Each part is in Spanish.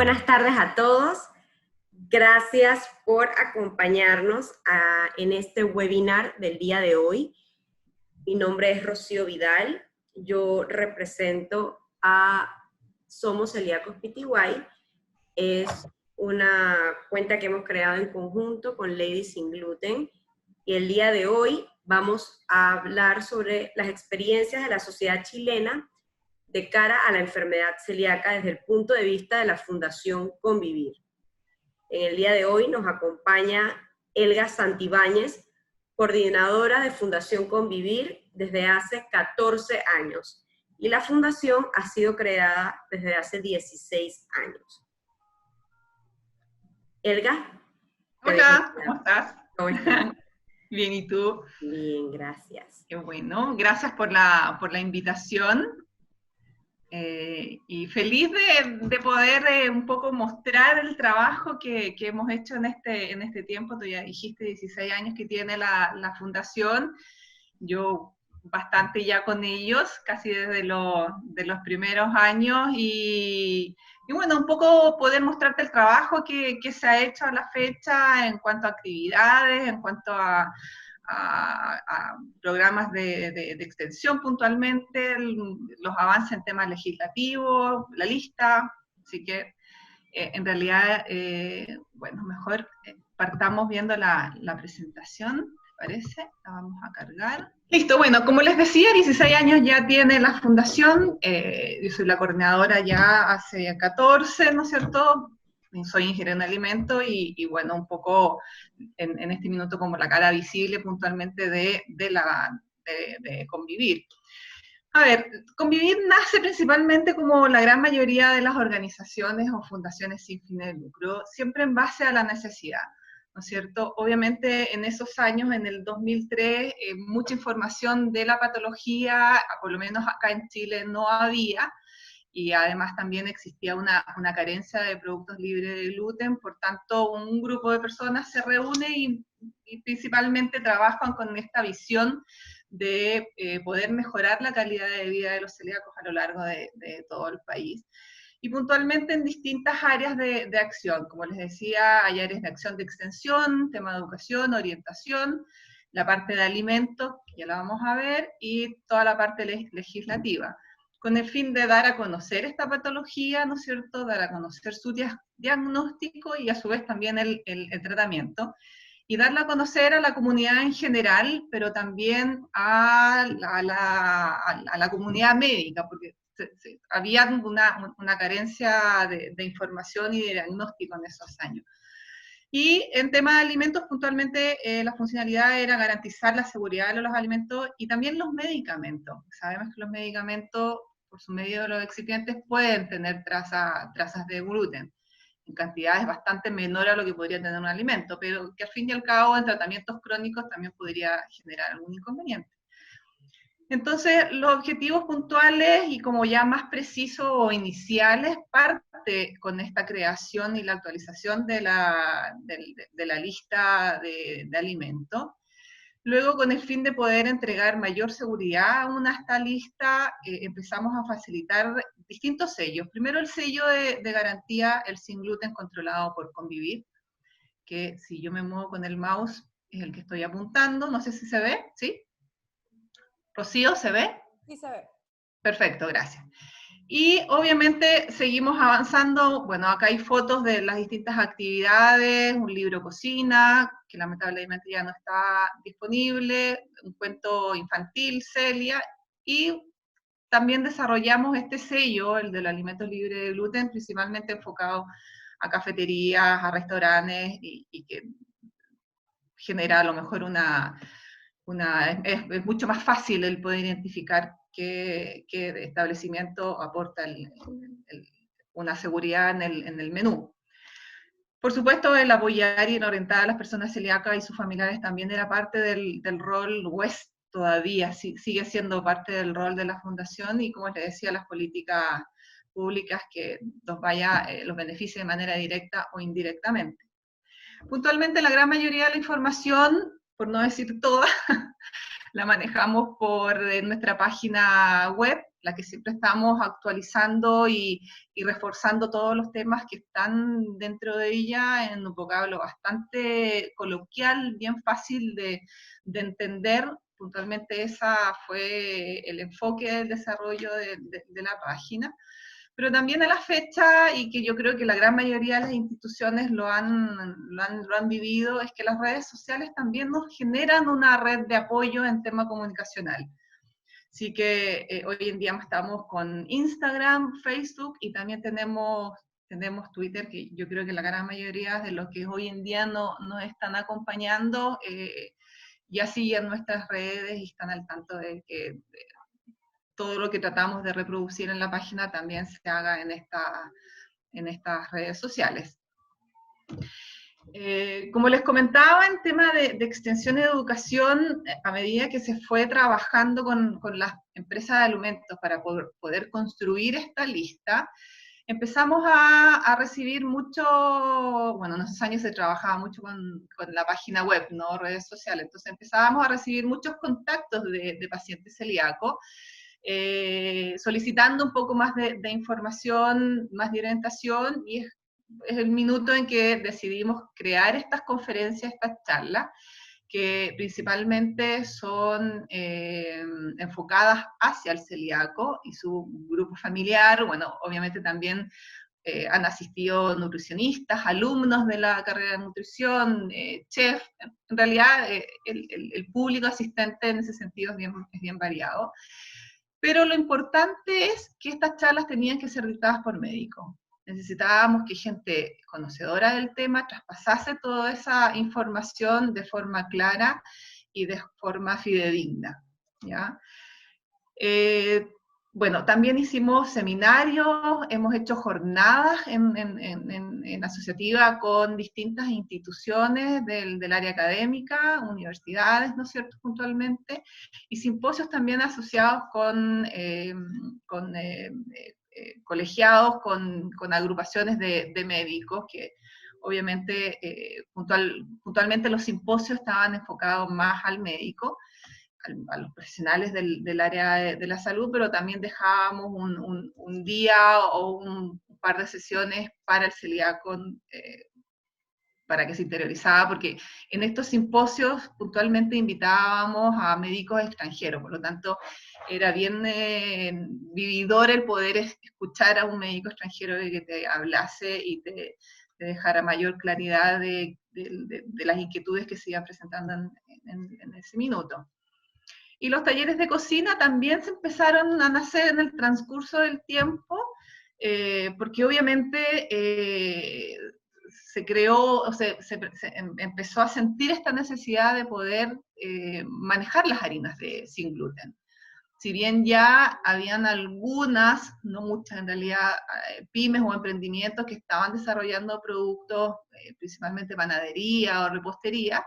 buenas tardes a todos. Gracias por acompañarnos en este webinar del día de hoy. Mi nombre es Rocío Vidal. Yo represento a Somos Celíacos Pitiguay. Es una cuenta que hemos creado en conjunto con Ladies Sin Gluten. Y el día de hoy vamos a hablar sobre las experiencias de la sociedad chilena de cara a la enfermedad celíaca desde el punto de vista de la Fundación Convivir. En el día de hoy nos acompaña Elga Santibáñez, coordinadora de Fundación Convivir desde hace 14 años. Y la fundación ha sido creada desde hace 16 años. Elga. Hola, ¿cómo estás? ¿Cómo estás? Bien, ¿y tú? Bien, gracias. Qué bueno, gracias por la invitación. Y feliz de poder un poco mostrar el trabajo que hemos hecho en este tiempo. Tú ya dijiste 16 años que tiene la fundación. Yo bastante ya con ellos, casi desde de los primeros años. Y bueno, un poco poder mostrarte el trabajo que se ha hecho a la fecha en cuanto a actividades, en cuanto a programas de extensión puntualmente, los avances en temas legislativos, la lista, así que en realidad, bueno, mejor partamos viendo la presentación, ¿te parece? La vamos a cargar. Listo, bueno, como les decía, 16 años ya tiene la fundación, yo soy la coordinadora ya hace 14, ¿no es cierto? Soy ingeniera en alimentos y bueno, un poco en este minuto como la cara visible puntualmente de Convivir. A ver, Convivir nace principalmente como la gran mayoría de las organizaciones o fundaciones sin fines de lucro, siempre en base a la necesidad, ¿no es cierto? Obviamente en esos años, en el 2003, mucha información de la patología, por lo menos acá en Chile, no había, y además también existía una carencia de productos libres de gluten, por tanto un grupo de personas se reúne y principalmente trabajan con esta visión de poder mejorar la calidad de vida de los celíacos a lo largo de todo el país. Y puntualmente en distintas áreas de acción, como les decía, hay áreas de acción de extensión, tema de educación, orientación, la parte de alimentos, que ya la vamos a ver, y toda la parte legislativa, con el fin de dar a conocer esta patología, ¿no es cierto?, dar a conocer su diagnóstico y a su vez también el tratamiento, y darla a conocer a la comunidad en general, pero también a la comunidad médica, porque había una carencia de información y de diagnóstico en esos años. Y en tema de alimentos, puntualmente, la funcionalidad era garantizar la seguridad de los alimentos y también los medicamentos. Sabemos que los medicamentos, por su medio de los excipientes, pueden tener trazas de gluten, en cantidades bastante menores a lo que podría tener un alimento, pero que al fin y al cabo en tratamientos crónicos también podría generar algún inconveniente. Entonces, los objetivos puntuales y como ya más precisos o iniciales parte con esta creación y la actualización de la lista de alimentos. Luego, con el fin de poder entregar mayor seguridad aún a esta lista, empezamos a facilitar distintos sellos. Primero, el sello de garantía, el sin gluten controlado por Convivir, que si yo me muevo con el mouse es el que estoy apuntando. No sé si se ve, ¿sí? Rocío, ¿se ve? Sí, se ve. Perfecto, gracias. Y obviamente seguimos avanzando. Bueno, acá hay fotos de las distintas actividades, un libro cocina, que lamentablemente ya no está disponible, un cuento infantil, Celia, y también desarrollamos este sello, el del alimento libre de gluten, principalmente enfocado a cafeterías, a restaurantes, y que genera a lo mejor es mucho más fácil el poder identificar qué establecimiento aporta una seguridad en el menú. Por supuesto, el apoyar y el orientar a las personas celíacas y sus familiares también era parte del rol, o es todavía, sigue siendo parte del rol de la fundación, y como les decía, las políticas públicas que los beneficien de manera directa o indirectamente. Puntualmente, la gran mayoría de la información, por no decir toda, la manejamos por nuestra página web, la que siempre estamos actualizando y reforzando todos los temas que están dentro de ella en un vocablo bastante coloquial, bien fácil de entender. Puntualmente esa fue el enfoque del desarrollo de la página. Pero también a la fecha, y que yo creo que la gran mayoría de las instituciones lo han vivido, es que las redes sociales también nos generan una red de apoyo en tema comunicacional. Así que hoy en día estamos con Instagram, Facebook, y también tenemos Twitter, que yo creo que la gran mayoría de los que hoy en día nos están acompañando ya siguen nuestras redes y están al tanto de que todo lo que tratamos de reproducir en la página también se haga en estas redes sociales. Como les comentaba, en tema de extensión y educación, a medida que se fue trabajando con las empresas de alimentos para poder construir esta lista, empezamos a recibir mucho, bueno, en esos años se trabajaba mucho con la página web, no redes sociales, entonces empezábamos a recibir muchos contactos de pacientes celíacos, solicitando un poco más de información, más de orientación, y es el minuto en que decidimos crear estas conferencias, estas charlas, que principalmente son enfocadas hacia el celíaco y su grupo familiar. Bueno, obviamente también han asistido nutricionistas, alumnos de la carrera de nutrición, chef. En realidad el público asistente en ese sentido es bien variado. Pero lo importante es que estas charlas tenían que ser dictadas por médicos. Necesitábamos que gente conocedora del tema traspasase toda esa información de forma clara y de forma fidedigna, ¿ya? Bueno, también hicimos seminarios, hemos hecho jornadas en asociativa con distintas instituciones del área académica, universidades, ¿no es cierto?, puntualmente, y simposios también asociados con colegiados, con agrupaciones de médicos, que obviamente puntualmente los simposios estaban enfocados más al médico, a los profesionales del área de la salud, pero también dejábamos un día o un par de sesiones para el celíaco, para que se interiorizara, porque en estos simposios puntualmente invitábamos a médicos extranjeros, por lo tanto era bien vividor el poder escuchar a un médico extranjero que te hablase y te dejara mayor claridad de las inquietudes que se iban presentando en ese minuto. Y los talleres de cocina también se empezaron a nacer en el transcurso del tiempo, porque obviamente se creó, o se empezó a sentir esta necesidad de poder manejar las harinas sin gluten. Si bien ya habían algunas, no muchas en realidad, pymes o emprendimientos que estaban desarrollando productos, principalmente panadería o repostería,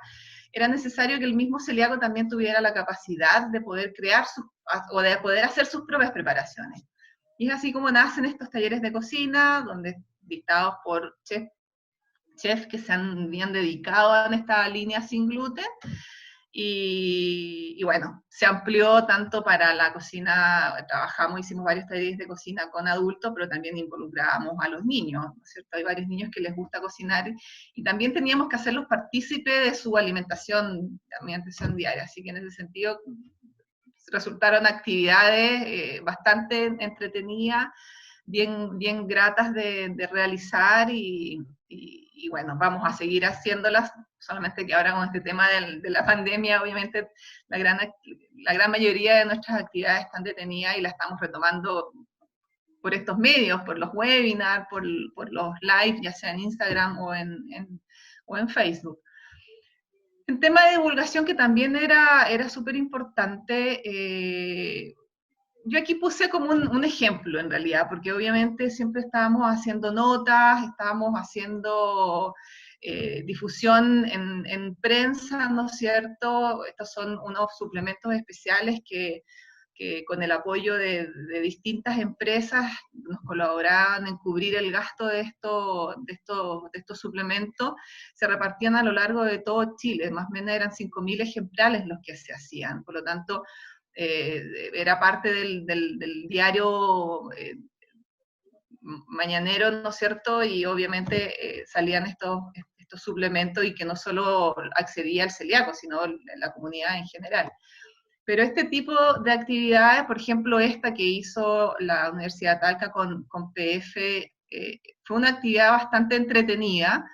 era necesario que el mismo celíaco también tuviera la capacidad de poder crear o de poder hacer sus propias preparaciones. Y es así como nacen estos talleres de cocina, donde dictados por chefs que se han bien dedicado en esta línea sin gluten, y bueno, se amplió tanto para la cocina, hicimos varios talleres de cocina con adultos, pero también involucrábamos a los niños, ¿no es cierto? Hay varios niños que les gusta cocinar, y también teníamos que hacerlos partícipes de su alimentación diaria, así que en ese sentido resultaron actividades bastante entretenidas, bien gratas de realizar, y bueno, vamos a seguir haciéndolas, solamente que ahora con este tema de la pandemia, obviamente la gran mayoría de nuestras actividades están detenidas y las estamos retomando por estos medios, por los webinars, por los live, ya sea en Instagram o en Facebook. En tema de divulgación, que también era súper importante, yo aquí puse como un ejemplo en realidad, porque obviamente siempre estábamos haciendo notas, estábamos haciendo difusión en prensa, ¿no es cierto? Estos son unos suplementos especiales que que con el apoyo de distintas empresas nos colaboraban en cubrir el gasto de estos suplementos, se repartían a lo largo de todo Chile, más o menos eran 5.000 ejemplares los que se hacían, por lo tanto, era parte del diario mañanero, ¿no es cierto? Y obviamente salían estos suplementos y que no solo accedía al celíaco, sino la comunidad en general. Pero este tipo de actividades, por ejemplo, esta que hizo la Universidad de Talca con PF, fue una actividad bastante entretenida,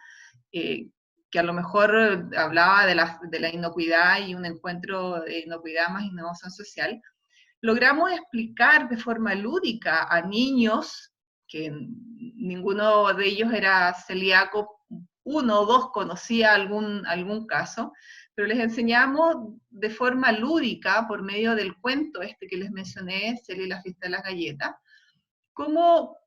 que a lo mejor hablaba de la inocuidad y un encuentro de inocuidad más innovación social. Logramos explicar de forma lúdica a niños, que ninguno de ellos era celíaco, uno o dos conocía algún caso, pero les enseñamos de forma lúdica, por medio del cuento este que les mencioné, Celia y la fiesta de las galletas, cómo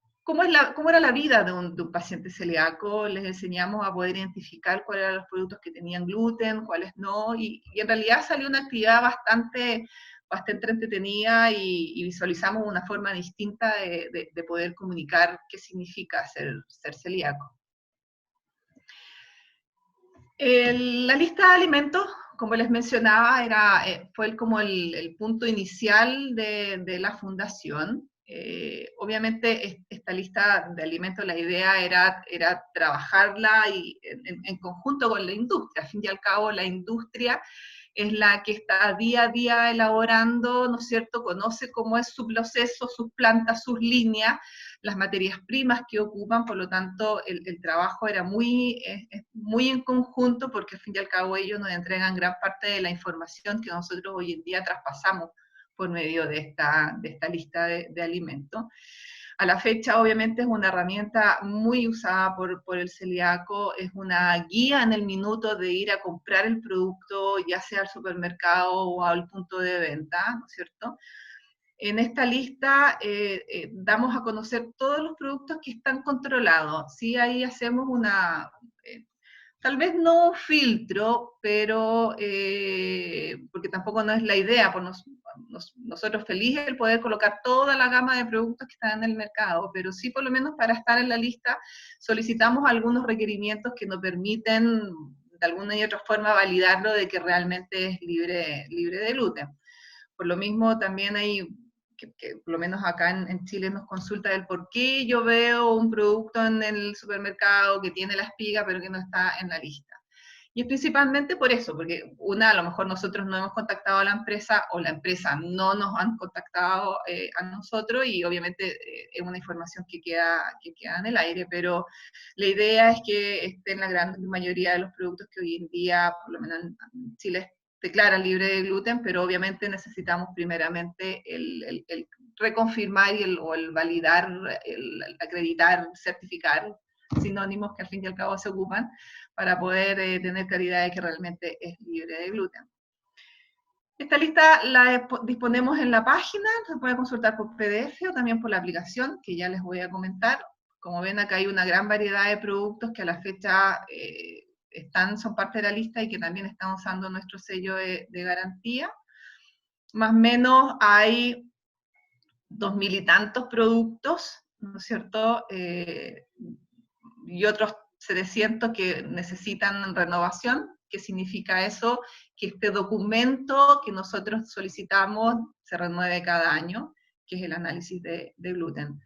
era la vida de un paciente celíaco. Les enseñamos a poder identificar cuáles eran los productos que tenían gluten, cuáles no, y en realidad salió una actividad bastante entretenida, y visualizamos una forma distinta de poder comunicar qué significa ser celíaco. La lista de alimentos, como les mencionaba, fue como el punto inicial de la fundación. Obviamente esta lista de alimentos, la idea era trabajarla en conjunto con la industria. Al fin y al cabo, la industria es la que está día a día elaborando, ¿no es cierto? Conoce cómo es su proceso, sus plantas, sus líneas, las materias primas que ocupan, por lo tanto el trabajo era muy en conjunto, porque al fin y al cabo ellos nos entregan gran parte de la información que nosotros hoy en día traspasamos por medio de esta lista de alimentos. A la fecha, obviamente, es una herramienta muy usada por el celíaco, es una guía en el minuto de ir a comprar el producto, ya sea al supermercado o al punto de venta, ¿no es cierto? En esta lista damos a conocer todos los productos que están controlados. Sí, ahí hacemos tal vez no un filtro, pero porque tampoco no es la idea, por nosotros felices el poder colocar toda la gama de productos que están en el mercado, pero sí, por lo menos para estar en la lista solicitamos algunos requerimientos que nos permiten de alguna y otra forma validarlo de que realmente es libre de gluten. Por lo mismo también hay que por lo menos acá en Chile nos consulta el por qué yo veo un producto en el supermercado que tiene la espiga pero que no está en la lista. Y es principalmente por eso, porque a lo mejor nosotros no hemos contactado a la empresa, o la empresa no nos han contactado a nosotros, y obviamente es una información que queda en el aire, pero la idea es que esté en la gran mayoría de los productos que hoy en día, por lo menos en Chile, declaran libre de gluten, pero obviamente necesitamos primeramente el reconfirmar o el validar, el acreditar, certificar, sinónimos que al fin y al cabo se ocupan, para poder tener claridad de que realmente es libre de gluten. Esta lista la disponemos en la página, se puede consultar por PDF o también por la aplicación, que ya les voy a comentar. Como ven, acá hay una gran variedad de productos que a la fecha son parte de la lista y que también están usando nuestro sello de garantía. Más o menos hay 2.000 y tantos productos, ¿no es cierto? Y otros 700 que necesitan renovación. ¿Qué significa eso? Que este documento que nosotros solicitamos se renueve cada año, que es el análisis de gluten.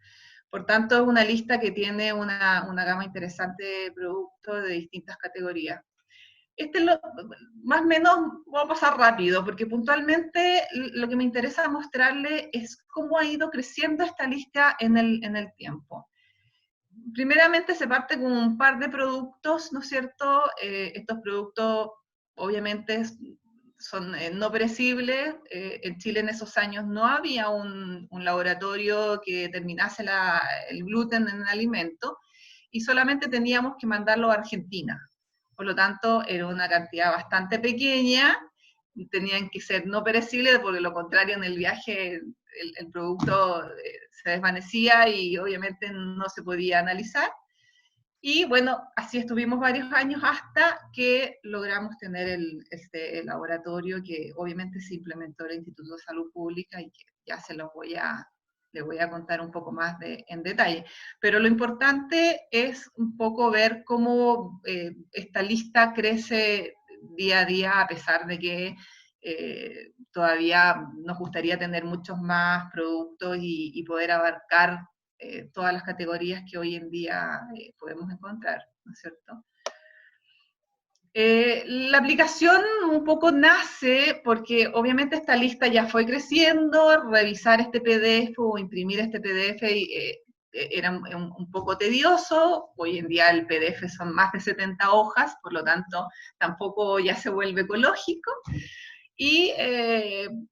Por tanto, es una lista que tiene una gama interesante de productos de distintas categorías. Más o menos voy a pasar rápido, porque puntualmente lo que me interesa mostrarle es cómo ha ido creciendo esta lista en el tiempo. Primeramente se parte con un par de productos, ¿no es cierto? Estos productos obviamente son no perecibles. En Chile en esos años no había un laboratorio que determinase el gluten en el alimento, y solamente teníamos que mandarlo a Argentina. Por lo tanto, era una cantidad bastante pequeña, tenían que ser no perecibles, porque lo contrario en el viaje el producto se desvanecía y obviamente no se podía analizar. Y bueno, así estuvimos varios años hasta que logramos tener este laboratorio que obviamente se implementó en el Instituto de Salud Pública y que ya le voy a contar un poco más en detalle. Pero lo importante es un poco ver cómo esta lista crece día a día, a pesar de que todavía nos gustaría tener muchos más productos y poder abarcar todas las categorías que hoy en día podemos encontrar, ¿no es cierto? La aplicación un poco nace porque obviamente esta lista ya fue creciendo, revisar este PDF o imprimir este PDF era un poco tedioso, hoy en día el PDF son más de 70 hojas, por lo tanto tampoco ya se vuelve ecológico, y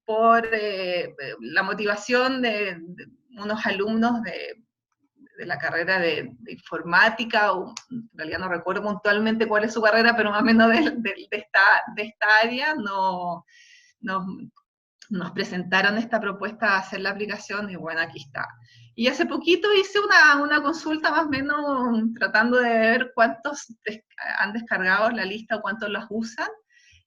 por la motivación de unos alumnos de la carrera de informática, o en realidad no recuerdo puntualmente cuál es su carrera, pero más o menos de esta área, nos, nos presentaron esta propuesta de hacer la aplicación y bueno, aquí está. Y hace poquito hice una consulta más o menos tratando de ver cuántos han descargado la lista o cuántos las usan,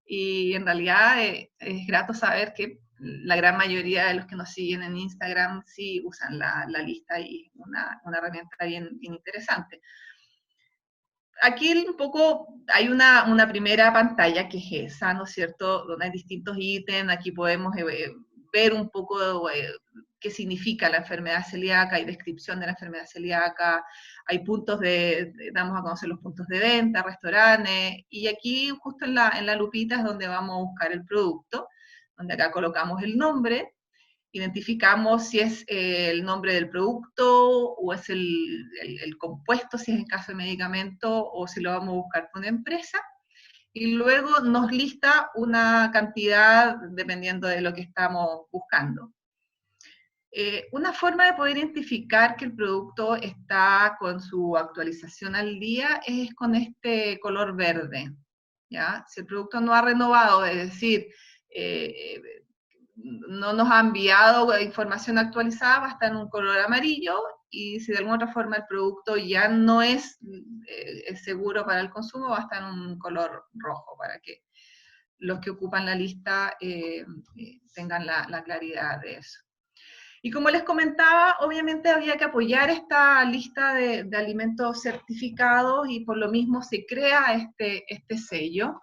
y en realidad es grato saber que la gran mayoría de los que nos siguen en Instagram sí usan la lista, y es una herramienta bien interesante. Aquí un poco hay una primera pantalla que es esa, ¿no es cierto?, donde hay distintos ítems. Aquí podemos ver un poco qué significa la enfermedad celíaca, hay descripción de la enfermedad celíaca, hay puntos damos a conocer los puntos de venta, restaurantes, y aquí justo en la lupita es donde vamos a buscar el producto, donde acá colocamos el nombre, identificamos si es el nombre del producto o es el compuesto, si es en caso de medicamento, o si lo vamos a buscar con empresa, y luego nos lista una cantidad dependiendo de lo que estamos buscando. Una forma de poder identificar que el producto está con su actualización al día es con este color verde, ¿ya? Si el producto no ha renovado, es decir, eh, no nos ha enviado información actualizada, va a estar en un color amarillo, y si de alguna otra forma el producto ya no es seguro para el consumo, va a estar en un color rojo, para que los que ocupan la lista tengan la claridad de eso. Y como les comentaba, obviamente había que apoyar esta lista de alimentos certificados, y por lo mismo se crea este sello,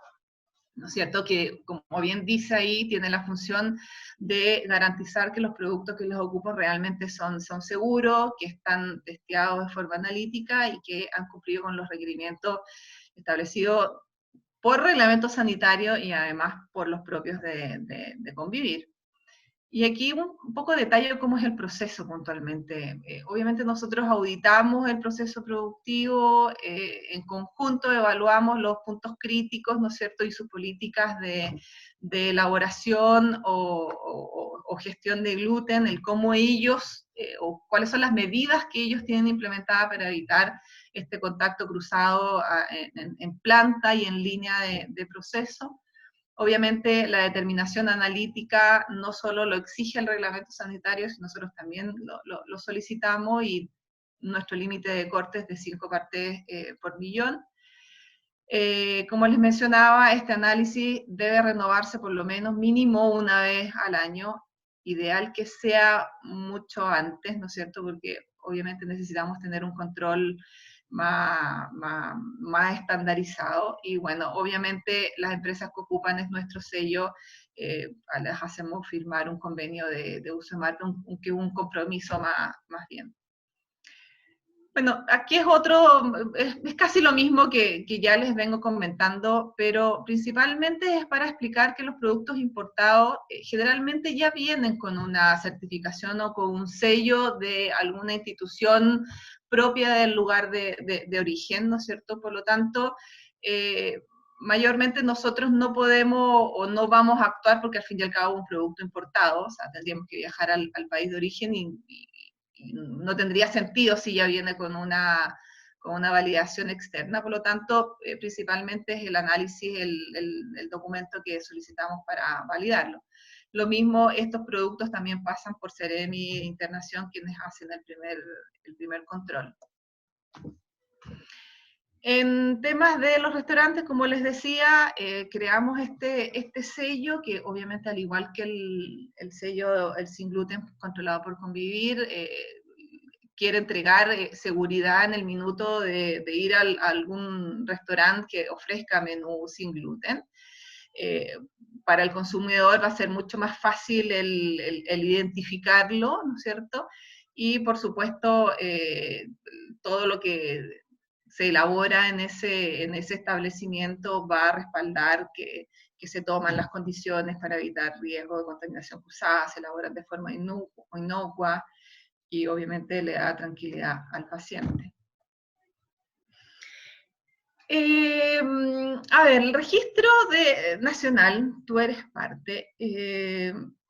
¿no es cierto?, que como bien dice ahí, tiene la función de garantizar que los productos que los ocupo realmente son seguros, que están testeados de forma analítica y que han cumplido con los requerimientos establecidos por reglamento sanitario y además por los propios de Convivir. Y aquí un poco de detalle de cómo es el proceso puntualmente. Obviamente nosotros auditamos el proceso productivo, en conjunto evaluamos los puntos críticos, ¿no es cierto?, y sus políticas de elaboración o gestión de gluten, el cómo ellos, o cuáles son las medidas que ellos tienen implementadas para evitar este contacto cruzado en planta y en línea de proceso. Obviamente la determinación analítica no solo lo exige el reglamento sanitario, sino nosotros también lo solicitamos, y nuestro límite de corte es de 5 partes por millón. Como les mencionaba, este análisis debe renovarse por lo menos mínimo una vez al año, ideal que sea mucho antes, ¿no es cierto?, porque obviamente necesitamos tener un control más estandarizado, y bueno, obviamente las empresas que ocupan es nuestro sello, les hacemos firmar un convenio de uso de marca, un compromiso más bien. Bueno, aquí es casi lo mismo que ya les vengo comentando, pero principalmente es para explicar que los productos importados generalmente ya vienen con una certificación o con un sello de alguna institución propia del lugar de origen, ¿no es cierto? Por lo tanto, mayormente nosotros no podemos o no vamos a actuar, porque al fin y al cabo es un producto importado, o sea, tendríamos que viajar al país de origen y no tendría sentido si ya viene con una validación externa. Por lo tanto, principalmente es el análisis, el documento que solicitamos para validarlo. Lo mismo, estos productos también pasan por Ceremi Internación, quienes hacen el primer control. En temas de los restaurantes, como les decía, creamos este sello que obviamente al igual que el sello el Sin Gluten controlado por Convivir, quiere entregar seguridad en el minuto de ir a algún restaurante que ofrezca menú sin gluten. Para el consumidor va a ser mucho más fácil el identificarlo, ¿no es cierto? Y por supuesto, todo lo que se elabora en ese establecimiento va a respaldar que se toman las condiciones para evitar riesgo de contaminación cruzada, se elaboran de forma inocua y obviamente le da tranquilidad al paciente. A ver, el registro nacional, tú eres parte,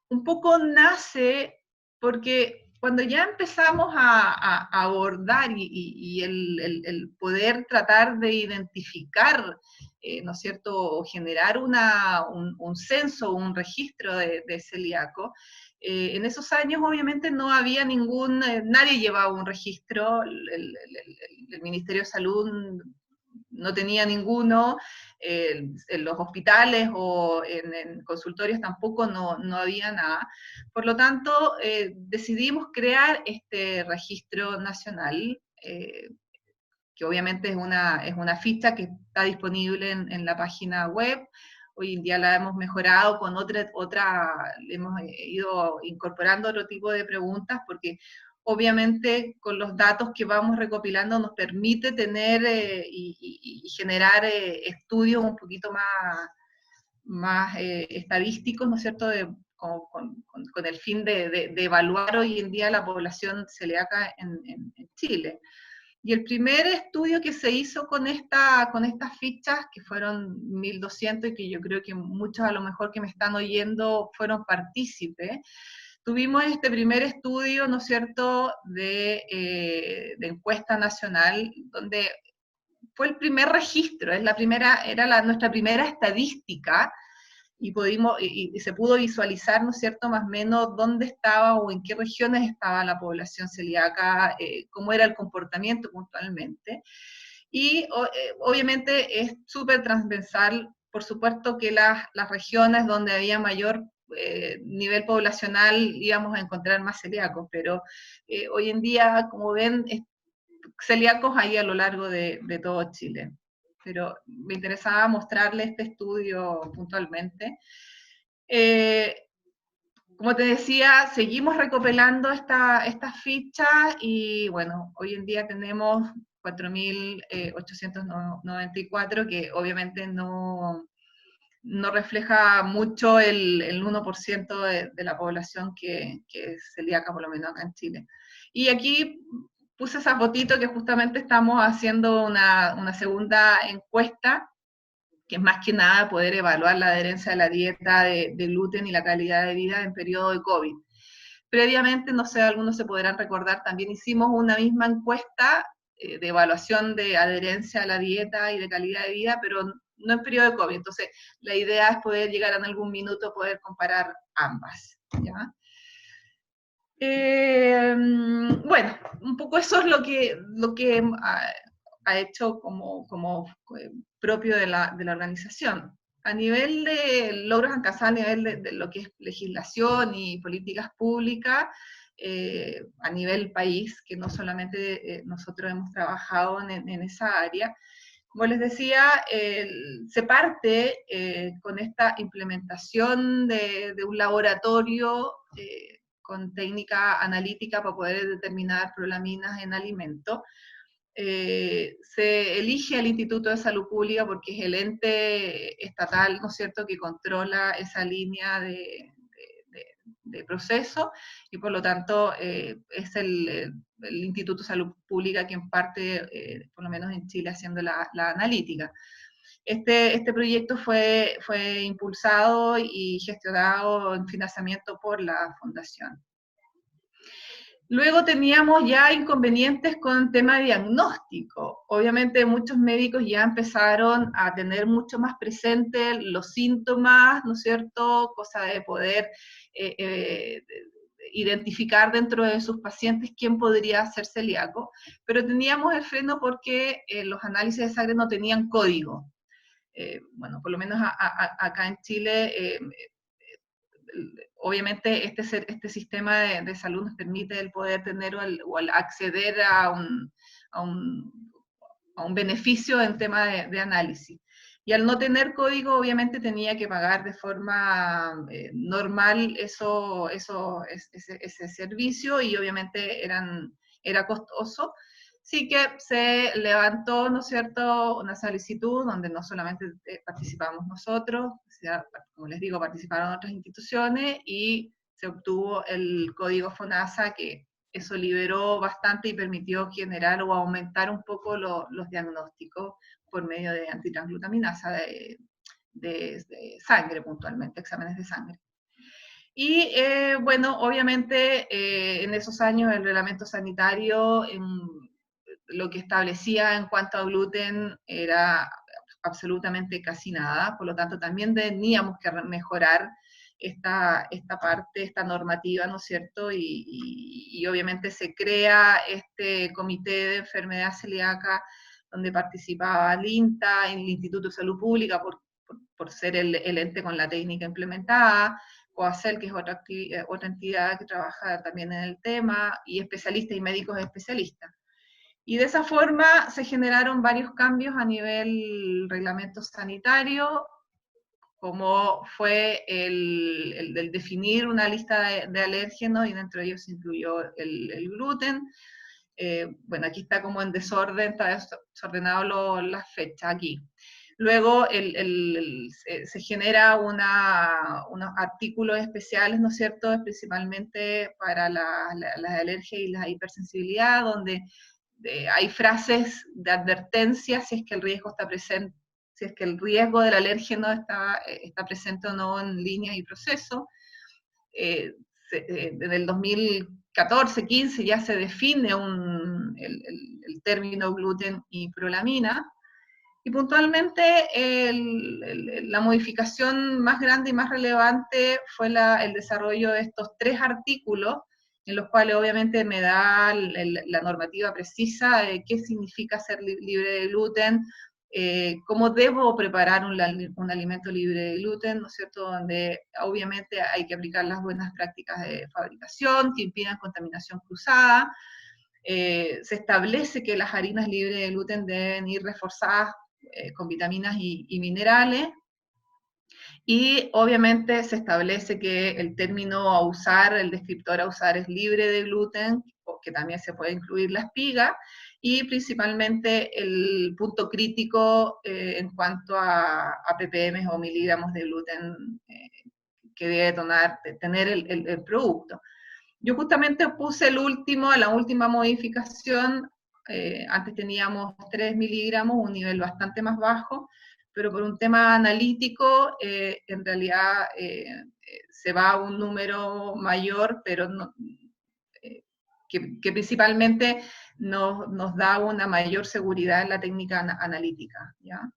un poco nace porque cuando ya empezamos a abordar y el poder tratar de identificar, ¿no es cierto?, o generar un censo, un registro de celíaco, en esos años obviamente no había nadie llevaba un registro, el Ministerio de Salud no tenía ninguno, en los hospitales o en consultorios tampoco no había nada. Por lo tanto, decidimos crear este registro nacional, que obviamente es una ficha que está disponible en la página web. Hoy en día la hemos mejorado con hemos ido incorporando otro tipo de preguntas, porque obviamente con los datos que vamos recopilando nos permite tener y generar estudios un poquito más estadísticos, ¿no es cierto?, con el fin de evaluar hoy en día la población celíaca en Chile. Y el primer estudio que se hizo con estas fichas, que fueron 1.200, y que yo creo que muchos a lo mejor que me están oyendo fueron partícipes, tuvimos este primer estudio, ¿no es cierto?, de encuesta nacional, donde fue el primer registro, era nuestra primera estadística, y se pudo visualizar, ¿no es cierto?, más o menos dónde estaba o en qué regiones estaba la población celíaca, cómo era el comportamiento puntualmente. Y obviamente es súper transversal, por supuesto que las regiones donde había mayor nivel poblacional íbamos a encontrar más celíacos, pero hoy en día, como ven, celíacos hay a lo largo de todo Chile. Pero me interesaba mostrarle este estudio puntualmente. Como te decía, seguimos recopilando estas fichas y bueno, hoy en día tenemos 4.894, que obviamente no refleja mucho el 1% de la población que es celíaca, por lo menos acá en Chile. Y aquí puse esa fotito que justamente estamos haciendo una segunda encuesta, que es más que nada poder evaluar la adherencia a la dieta de gluten y la calidad de vida en periodo de COVID. Previamente, no sé, algunos se podrán recordar, también hicimos una misma encuesta de evaluación de adherencia a la dieta y de calidad de vida, pero no en periodo de COVID. Entonces, la idea es poder llegar en algún minuto a poder comparar ambas, ¿ya? Bueno, un poco eso es lo que ha hecho como propio de la organización. A nivel de logros alcanzados, a nivel de lo que es legislación y políticas públicas, a nivel país, que no solamente nosotros hemos trabajado en esa área, como les decía, se parte con esta implementación de un laboratorio con técnica analítica para poder determinar prolaminas en alimentos. Se elige al Instituto de Salud Pública porque es el ente estatal, ¿no es cierto?, que controla esa línea de proceso, y por lo tanto es el Instituto de Salud Pública quien parte, por lo menos en Chile, haciendo la analítica. Este proyecto fue impulsado y gestionado en financiamiento por la Fundación. Luego teníamos ya inconvenientes con el tema de diagnóstico. Obviamente muchos médicos ya empezaron a tener mucho más presente los síntomas, ¿no es cierto? Cosa de poder identificar dentro de sus pacientes quién podría ser celíaco, pero teníamos el freno porque los análisis de sangre no tenían código. Bueno, por lo menos acá en Chile, obviamente este sistema de salud nos permite el poder tener o el acceder a un beneficio en tema de análisis. Y al no tener código, obviamente tenía que pagar de forma normal ese servicio, y obviamente era costoso. Sí que se levantó, ¿no es cierto?, una solicitud donde no solamente participamos nosotros, o sea, como les digo, participaron otras instituciones, y se obtuvo el código FONASA, que eso liberó bastante y permitió generar o aumentar un poco los diagnósticos por medio de antitransglutaminasa de sangre, puntualmente, exámenes de sangre. Y bueno, obviamente en esos años el reglamento sanitario lo que establecía en cuanto a gluten era absolutamente casi nada, por lo tanto también teníamos que mejorar esta parte, esta normativa, ¿no es cierto? Y obviamente se crea este comité de enfermedad celíaca donde participaba el INTA, el Instituto de Salud Pública, por ser el ente con la técnica implementada, COACEL, que es otra entidad que trabaja también en el tema, y especialistas y médicos especialistas. Y de esa forma se generaron varios cambios a nivel reglamento sanitario, como fue el definir una lista de alérgenos, y dentro de ellos se incluyó el gluten. Bueno, aquí está como en desorden, está desordenado las fechas aquí. Luego se genera unos artículos especiales, ¿no es cierto?, principalmente para las alergias y la hipersensibilidad, donde hay frases de advertencia si es que el riesgo está presente, si es que el riesgo del alérgeno está presente o no en líneas y procesos. Desde el 2014-15 ya se define el término gluten y prolamina, y puntualmente la modificación más grande y más relevante fue el desarrollo de estos 3 artículos, en los cuales obviamente me da la normativa precisa de qué significa ser libre de gluten, cómo debo preparar un alimento libre de gluten, ¿no es cierto?, donde obviamente hay que aplicar las buenas prácticas de fabricación que impidan contaminación cruzada. Se establece que las harinas libres de gluten deben ir reforzadas con vitaminas y minerales, y obviamente se establece que el término a usar, el descriptor a usar es libre de gluten, que también se puede incluir la espiga, y principalmente el punto crítico en cuanto a ppm o miligramos de gluten que debe tener el producto. Yo justamente puse la última modificación. Antes teníamos 3 miligramos, un nivel bastante más bajo, pero por un tema analítico, en realidad se va a un número mayor, pero no, que principalmente nos da una mayor seguridad en la técnica analítica, ¿ya?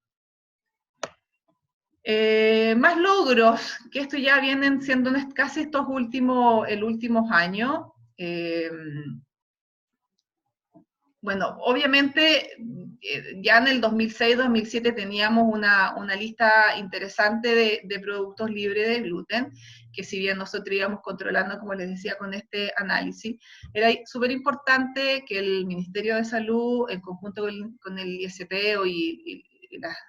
Más logros, que esto ya vienen siendo casi estos últimos años. Bueno, obviamente ya en el 2006-2007 teníamos una lista interesante de productos libres de gluten, que si bien nosotros íbamos controlando, como les decía, con este análisis, era súper importante que el Ministerio de Salud, en conjunto con el ISPO y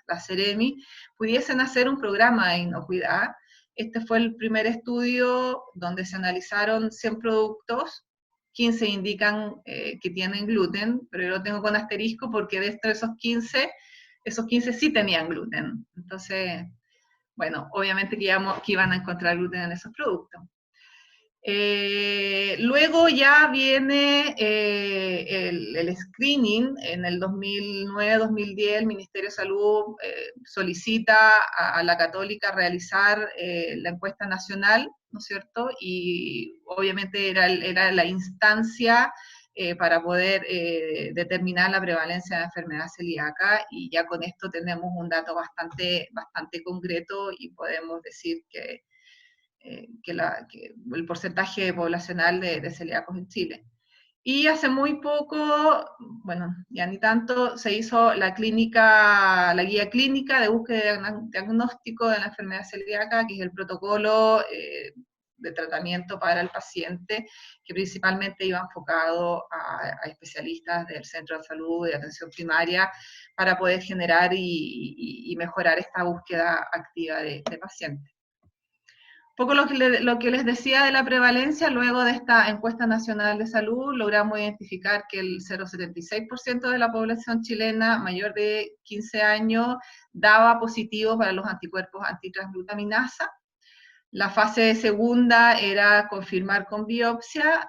la Ceremi, pudiesen hacer un programa de inocuidad. Este fue el primer estudio donde se analizaron 100 productos, 15 indican que tienen gluten, pero yo lo tengo con asterisco porque de esos 15 sí tenían gluten. Entonces, bueno, obviamente que iban a encontrar gluten en esos productos. Luego ya viene el screening. En el 2009-2010 el Ministerio de Salud solicita a la Católica realizar la encuesta nacional, ¿no es cierto? Y obviamente era la instancia para poder determinar la prevalencia de la enfermedad celíaca, y ya con esto tenemos un dato bastante concreto y podemos decir que que el porcentaje poblacional de celíacos en Chile. Y hace muy poco, bueno, ya ni tanto, se hizo la guía clínica de búsqueda de diagnóstico de la enfermedad celíaca, que es el protocolo de tratamiento para el paciente, que principalmente iba enfocado a especialistas del centro de salud y de atención primaria, para poder generar y mejorar esta búsqueda activa de pacientes. Un poco lo que les decía de la prevalencia, luego de esta encuesta nacional de salud, logramos identificar que el 0,76% de la población chilena mayor de 15 años daba positivo para los anticuerpos antitransglutaminasa. La fase segunda era confirmar con biopsia,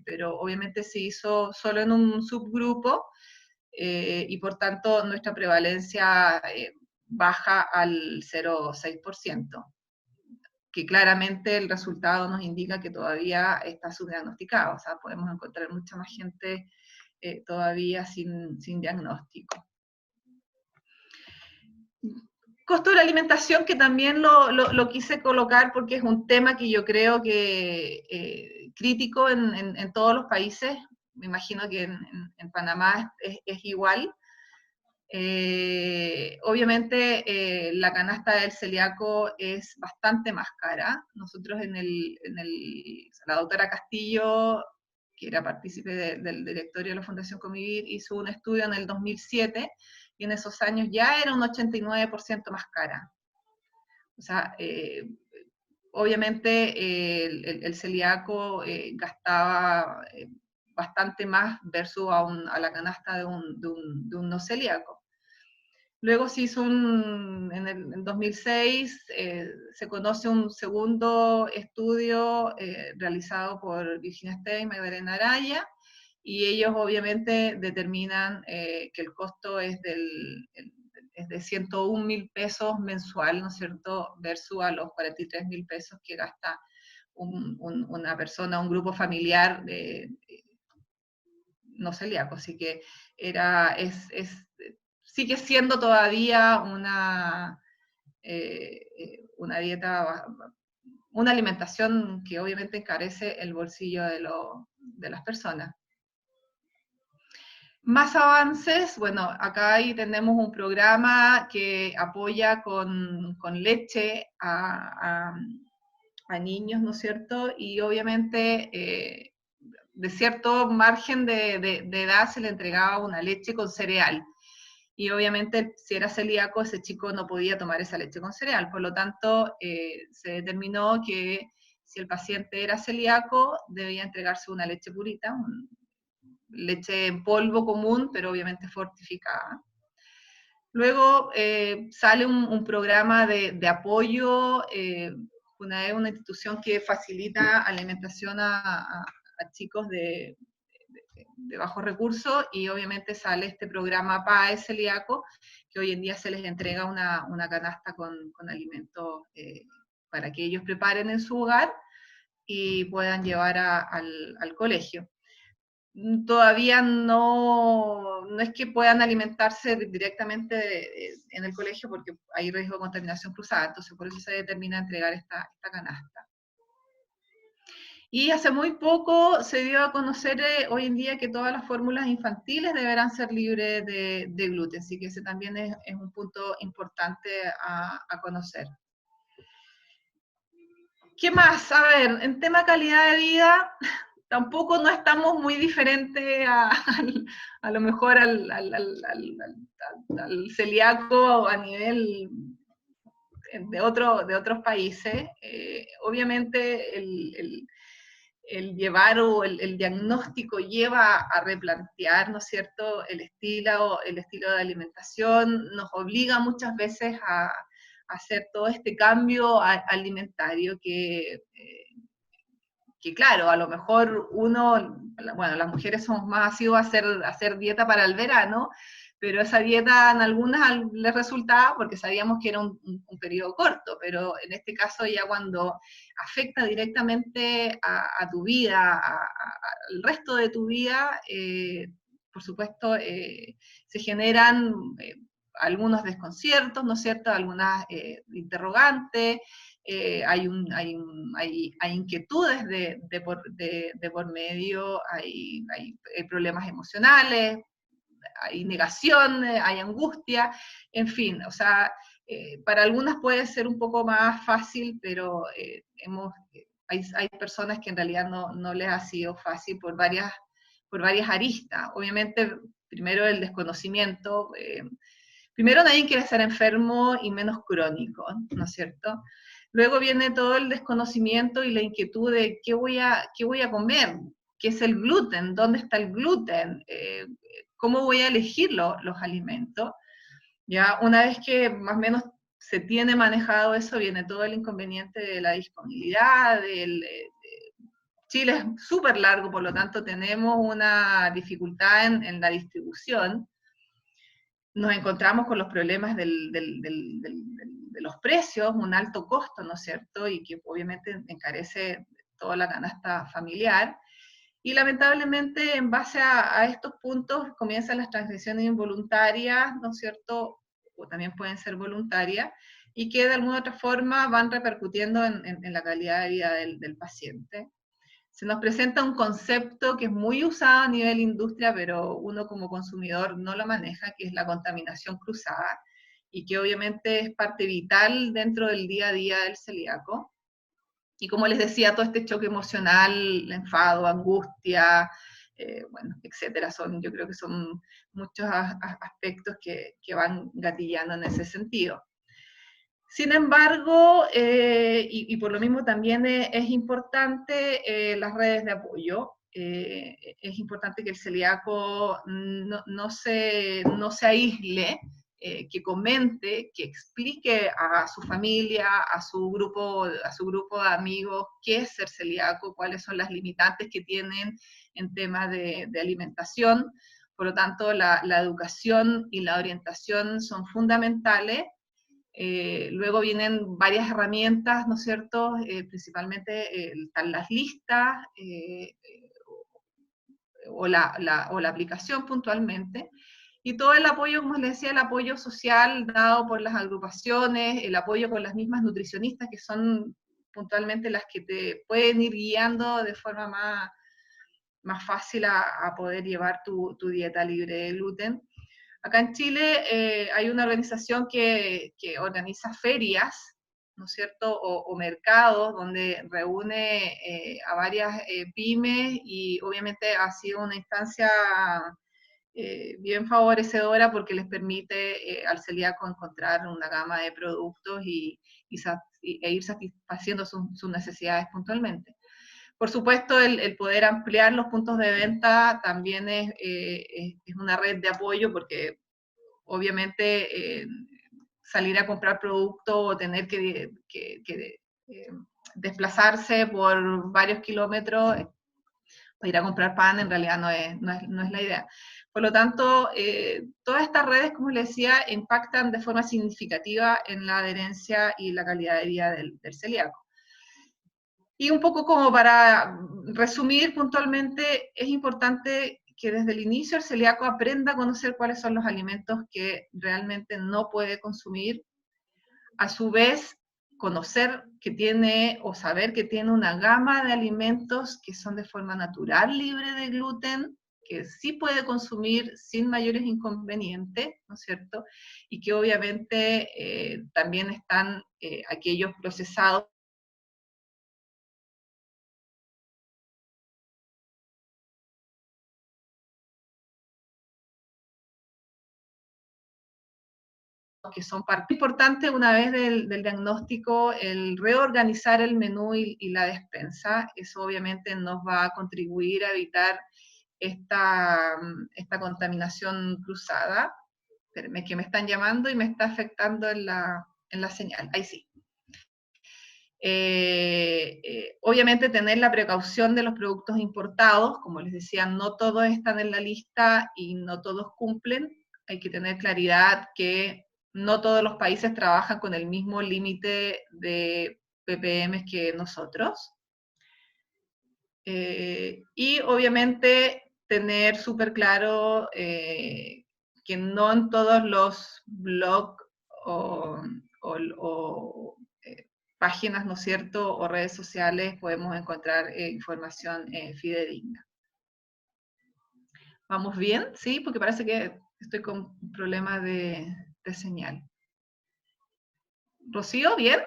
pero obviamente se hizo solo en un subgrupo, y por tanto nuestra prevalencia baja al 0,6%. Que claramente el resultado nos indica que todavía está subdiagnosticado, o sea, podemos encontrar mucha más gente todavía sin diagnóstico. Costo de la alimentación, que también lo quise colocar porque es un tema que yo creo que crítico en todos los países. Me imagino que en Panamá es igual. Obviamente la canasta del celíaco es bastante más cara. Nosotros la doctora Castillo, que era partícipe del directorio de la Fundación Convivir, hizo un estudio en el 2007, y en esos años ya era un 89% más cara. O sea, obviamente el celíaco gastaba bastante más versus a la canasta de un no celíaco. Luego se hizo en 2006, se conoce un segundo estudio realizado por Virginia Stein y Magdalena Araya, y ellos obviamente determinan que el costo es de 101.000 pesos mensual, ¿no es cierto?, versus a los 43.000 pesos que gasta una persona, un grupo familiar no celíaco. Así que sigue siendo todavía una dieta, una alimentación que obviamente encarece el bolsillo de las personas. Más avances, bueno, acá ahí tenemos un programa que apoya con leche a niños, ¿no es cierto? Y obviamente de cierto margen de edad se le entregaba una leche con cereal. Y obviamente si era celíaco, ese chico no podía tomar esa leche con cereal. Por lo tanto, se determinó que si el paciente era celíaco, debía entregarse una leche purita, leche en polvo común, pero obviamente fortificada. Luego sale un programa de apoyo, una institución que facilita alimentación a chicos de bajos recursos, y obviamente sale este programa PAE celíaco, que hoy en día se les entrega una canasta con alimentos para que ellos preparen en su hogar y puedan llevar al colegio. Todavía no es que puedan alimentarse directamente en el colegio, porque hay riesgo de contaminación cruzada, entonces por eso se determina entregar esta canasta. Y hace muy poco se dio a conocer hoy en día que todas las fórmulas infantiles deberán ser libres de gluten, así que ese también es un punto importante a conocer. ¿Qué más? A ver, en tema calidad de vida, tampoco no estamos muy diferentes a lo mejor al celíaco a nivel de otros países. Obviamente el llevar o el diagnóstico lleva a replantear, ¿no es cierto?, el estilo de alimentación, nos obliga muchas veces a hacer todo este cambio alimentario que claro, a lo mejor las mujeres somos más asiduas a hacer dieta para el verano, pero esa dieta en algunas les resultaba porque sabíamos que era un periodo corto, pero en este caso ya cuando afecta directamente a tu vida, al resto de tu vida, por supuesto se generan algunos desconciertos, ¿no es cierto?, algunas interrogantes, hay inquietudes de por medio, hay problemas emocionales, hay negación, hay angustia, en fin, o sea, para algunas puede ser un poco más fácil, pero hay personas que en realidad no les ha sido fácil por varias aristas. Obviamente, primero el desconocimiento. Primero, nadie quiere ser enfermo y menos crónico, ¿no es cierto? Luego viene todo el desconocimiento y la inquietud de qué voy a comer, qué es el gluten, dónde está el gluten, cómo voy a elegir los alimentos. Ya una vez que más o menos se tiene manejado eso, viene todo el inconveniente de la disponibilidad, Chile es súper largo, por lo tanto tenemos una dificultad en la distribución. Nos encontramos con los problemas de los precios, un alto costo, ¿no es cierto? Y que obviamente encarece toda la canasta familiar. Y lamentablemente, en base a estos puntos, comienzan las transgresiones involuntarias, ¿no es cierto? O también pueden ser voluntarias, y que de alguna otra forma van repercutiendo en la calidad de vida del paciente. Se nos presenta un concepto que es muy usado a nivel industria, pero uno como consumidor no lo maneja, que es la contaminación cruzada, y que obviamente es parte vital dentro del día a día del celíaco. Y como les decía, todo este choque emocional, enfado, angustia, bueno, etcétera, yo creo que son muchos aspectos que van gatillando en ese sentido. Sin embargo, y por lo mismo también es importante las redes de apoyo. Es importante que el celíaco no se aísle, que comente, que explique a su familia, a su grupo de amigos qué es ser celíaco, cuáles son las limitantes que tienen en temas de alimentación. Por lo tanto, la educación y la orientación son fundamentales. Luego vienen varias herramientas, ¿no es cierto? Principalmente están las listas o la aplicación puntualmente. Y todo el apoyo, como les decía, el apoyo social dado por las agrupaciones, el apoyo con las mismas nutricionistas, que son puntualmente las que te pueden ir guiando de forma más fácil a poder llevar tu dieta libre de gluten. Acá en Chile hay una organización que organiza ferias, ¿no es cierto?, o mercados donde reúne a varias pymes, y obviamente ha sido una instancia bien favorecedora porque les permite al celíaco encontrar una gama de productos e ir satisfaciendo sus necesidades puntualmente. Por supuesto, el poder ampliar los puntos de venta también es una red de apoyo, porque obviamente salir a comprar producto o tener que desplazarse por varios kilómetros para ir a comprar pan en realidad no es la idea. Por lo tanto, todas estas redes, como les decía, impactan de forma significativa en la adherencia y la calidad de vida del celíaco. Y un poco como para resumir puntualmente, es importante que desde el inicio el celíaco aprenda a conocer cuáles son los alimentos que realmente no puede consumir. A su vez, conocer que tiene o saber que tiene una gama de alimentos que son de forma natural libre de gluten, que sí puede consumir sin mayores inconvenientes, ¿no es cierto? Y que obviamente también están aquellos procesados que son parte importante una vez del diagnóstico, el reorganizar el menú y la despensa. Eso obviamente nos va a contribuir a evitar esta contaminación cruzada. Espérenme, que me están llamando y me está afectando en la señal. Ahí sí. Obviamente tener la precaución de los productos importados, como les decía, no todos están en la lista y no todos cumplen. Hay que tener claridad que no todos los países trabajan con el mismo límite de ppm que nosotros. Y obviamente tener súper claro que no en todos los blogs o páginas, ¿no es cierto?, o redes sociales podemos encontrar información fidedigna. ¿Vamos bien? Sí, porque parece que estoy con problemas de señal. ¿Rocío, bien?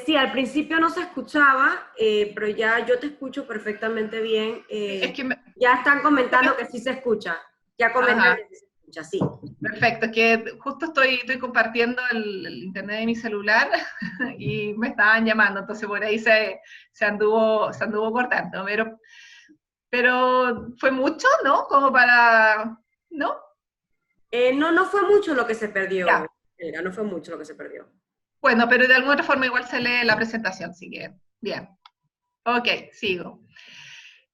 Sí, al principio no se escuchaba, pero ya yo te escucho perfectamente bien. Es que Ya están comentando que sí se escucha. Ya comentan Ajá, que sí se escucha, sí. perfecto. Es que justo estoy compartiendo el internet de mi celular y me estaban llamando, entonces por ahí se anduvo cortando. Pero fue mucho, ¿no? Como para... ¿No? No, no fue mucho lo que se Ya. perdió. No fue mucho lo que se perdió. Bueno, pero de alguna otra forma igual se lee la presentación, así que bien. Ok, sigo.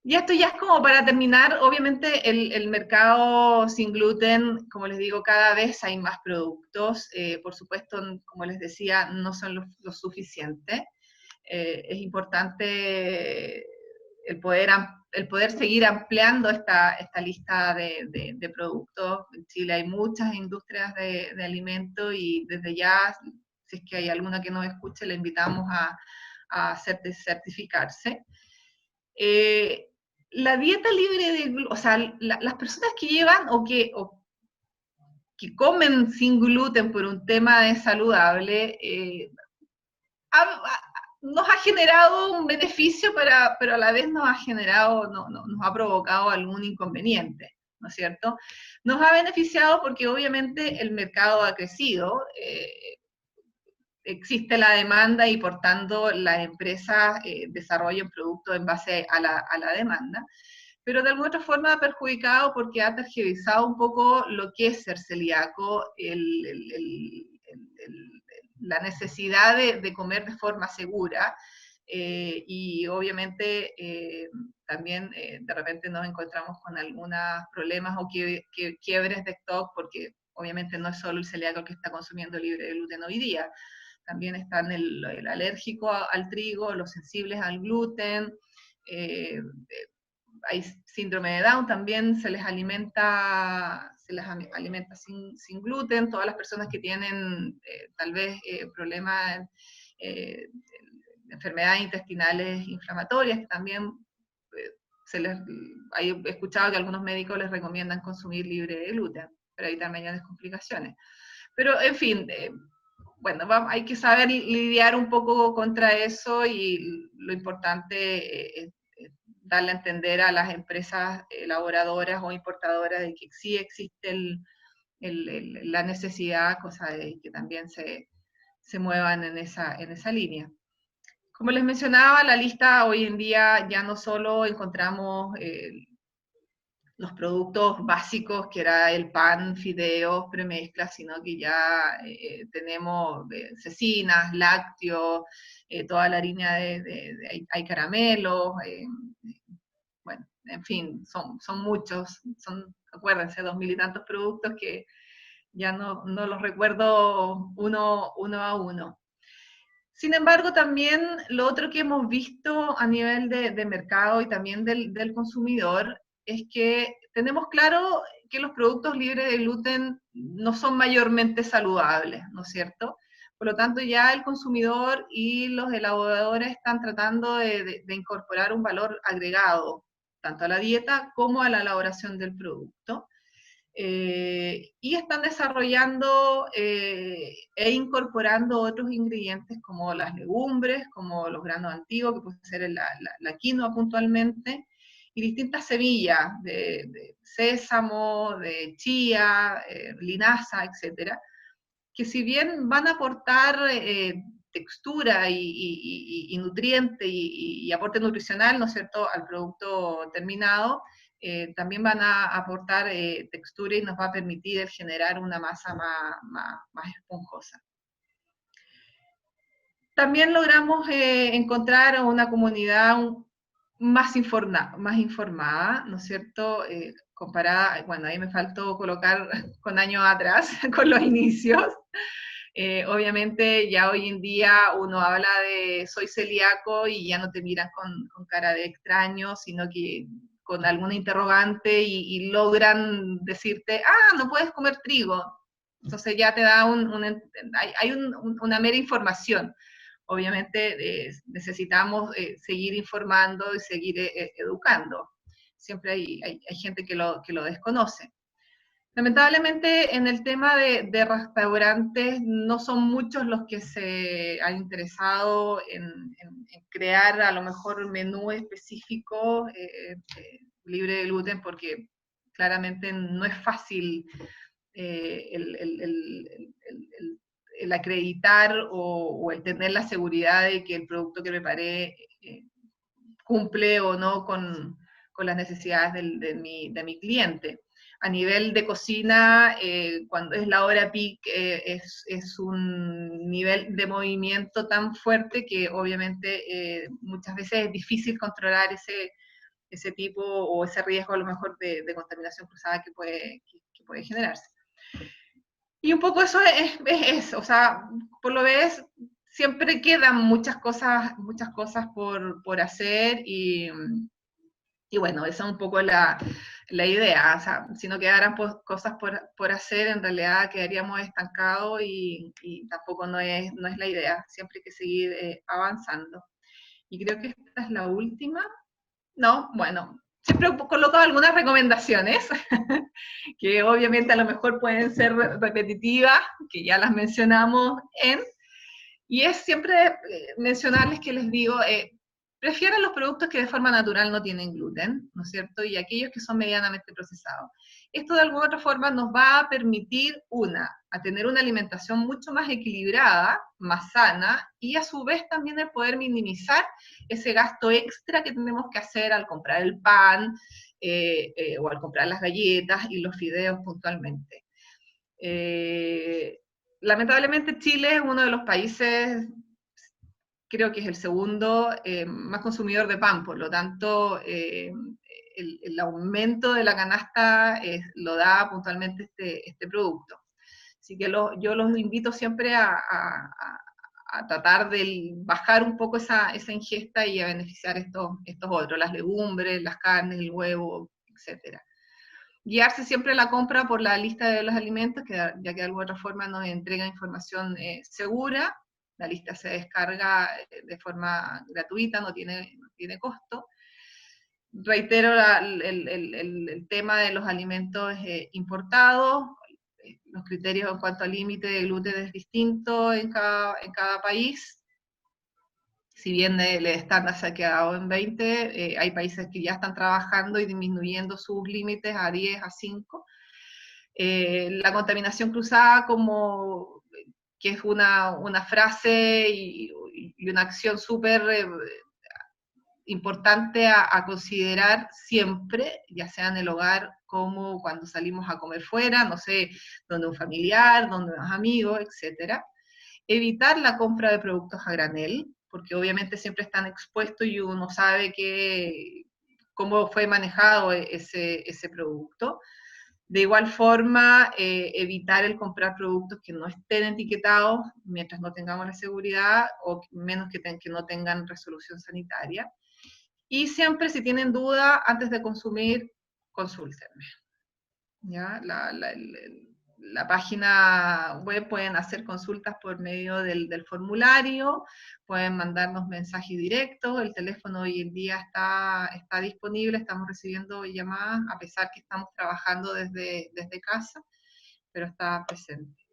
Y esto ya es como para terminar, obviamente el mercado sin gluten, como les digo, cada vez hay más productos, por supuesto, como les decía, no son lo suficiente. Es importante el poder seguir ampliando esta lista de productos. En Chile hay muchas industrias de alimentos y desde ya, si es que hay alguna que nos escuche, le invitamos a certificarse. La dieta libre de gluten, o sea, las personas que llevan o que comen sin gluten por un tema de saludable, nos ha generado un beneficio, pero a la vez nos ha provocado algún inconveniente, ¿no es cierto? Nos ha beneficiado porque obviamente el mercado ha crecido, existe la demanda y por tanto las empresas desarrollan productos en base a la demanda, pero de alguna otra forma ha perjudicado porque ha tergiversado un poco lo que es ser celíaco, la necesidad de comer de forma segura, y obviamente también de repente nos encontramos con algunos problemas o quiebres de stock, porque obviamente no es solo el celíaco que está consumiendo libre de gluten hoy día, también están el alérgico al trigo, los sensibles al gluten, hay síndrome de Down, también se les alimenta sin gluten, todas las personas que tienen tal vez problemas, eh, enfermedades intestinales inflamatorias, que también he escuchado que algunos médicos les recomiendan consumir libre de gluten para evitar mayores complicaciones. Pero, en fin, bueno, hay que saber lidiar un poco contra eso y lo importante es darle a entender a las empresas elaboradoras o importadoras de que sí existe la necesidad, cosa de que también se muevan en esa línea. Como les mencionaba, la lista hoy en día ya no solo encontramos los productos básicos, que era el pan, fideos, premezclas, sino que ya tenemos cecinas, lácteos, toda la línea hay caramelos, bueno, en fin, son muchos, acuérdense, 2000 y tantos productos que ya no los recuerdo uno a uno. Sin embargo, también lo otro que hemos visto a nivel de mercado y también del consumidor es que tenemos claro que los productos libres de gluten no son mayormente saludables, ¿no es cierto? Por lo tanto, ya el consumidor y los elaboradores están tratando de incorporar un valor agregado, tanto a la dieta como a la elaboración del producto. Y están desarrollando e incorporando otros ingredientes como las legumbres, como los granos antiguos, que puede ser la quinoa puntualmente, y distintas semillas de sésamo, de chía, linaza, etcétera, que si bien van a aportar textura y nutriente y aporte nutricional, ¿no es cierto?, al producto terminado, también van a aportar textura y nos va a permitir generar una masa más esponjosa. También logramos encontrar una comunidad más informada, ¿no es cierto?, comparada, bueno, ahí me faltó colocar con años atrás, con los inicios. Obviamente ya hoy en día uno habla de soy celíaco y ya no te miran con cara de extraño, sino que con alguna interrogante y logran decirte, no puedes comer trigo. Entonces ya te da una mera información. obviamente necesitamos seguir informando y seguir educando. Siempre hay gente que lo desconoce. Lamentablemente, en el tema de restaurantes, no son muchos los que se han interesado en crear a lo mejor un menú específico libre de gluten, porque claramente no es fácil el acreditar o el tener la seguridad de que el producto que preparé cumple o no con las necesidades de mi cliente. A nivel de cocina, cuando es la hora peak, es un nivel de movimiento tan fuerte que obviamente muchas veces es difícil controlar ese tipo o ese riesgo a lo mejor de contaminación cruzada que puede generarse. Y un poco eso es, o sea, por lo ves, siempre quedan muchas cosas por hacer y bueno, esa es un poco la idea. O sea, si no quedaran cosas por hacer, en realidad quedaríamos estancados y tampoco no es la idea. Siempre hay que seguir avanzando. Y creo que esta es la última. No, bueno, siempre coloco algunas recomendaciones, que obviamente a lo mejor pueden ser repetitivas, que ya las mencionamos y es siempre mencionarles que les digo, prefieran los productos que de forma natural no tienen gluten, ¿no es cierto? Y aquellos que son medianamente procesados. Esto de alguna otra forma nos va a permitir, a tener una alimentación mucho más equilibrada, más sana, y a su vez también el poder minimizar ese gasto extra que tenemos que hacer al comprar el pan, o al comprar las galletas y los fideos puntualmente. Lamentablemente Chile es uno de los países, creo que es el segundo más consumidor de pan, por lo tanto el aumento de la canasta lo da puntualmente este producto. Así que yo los invito siempre a tratar de bajar un poco esa ingesta y a beneficiar estos otros, las legumbres, las carnes, el huevo, etcétera. Guiarse siempre la compra por la lista de los alimentos, ya que de alguna otra forma nos entrega información segura. La lista se descarga de forma gratuita, no tiene costo. Reitero el tema de los alimentos importados. Los criterios en cuanto al límite de gluten es distinto en cada país. Si bien el estándar se ha quedado en 20, hay países que ya están trabajando y disminuyendo sus límites a 10, a 5. La contaminación cruzada, que es una frase y una acción súper importante a considerar siempre, ya sea en el hogar como cuando salimos a comer fuera, no sé, donde un familiar, donde unos amigos, etc. Evitar la compra de productos a granel, porque obviamente siempre están expuestos y uno sabe cómo fue manejado ese producto. De igual forma, evitar el comprar productos que no estén etiquetados mientras no tengamos la seguridad o menos que no tengan resolución sanitaria. Y siempre, si tienen duda, antes de consumir, consúltenme. ¿Ya? La página web pueden hacer consultas por medio del formulario, pueden mandarnos mensajes directos, el teléfono hoy en día está disponible, estamos recibiendo llamadas, a pesar que estamos trabajando desde casa, pero está presente.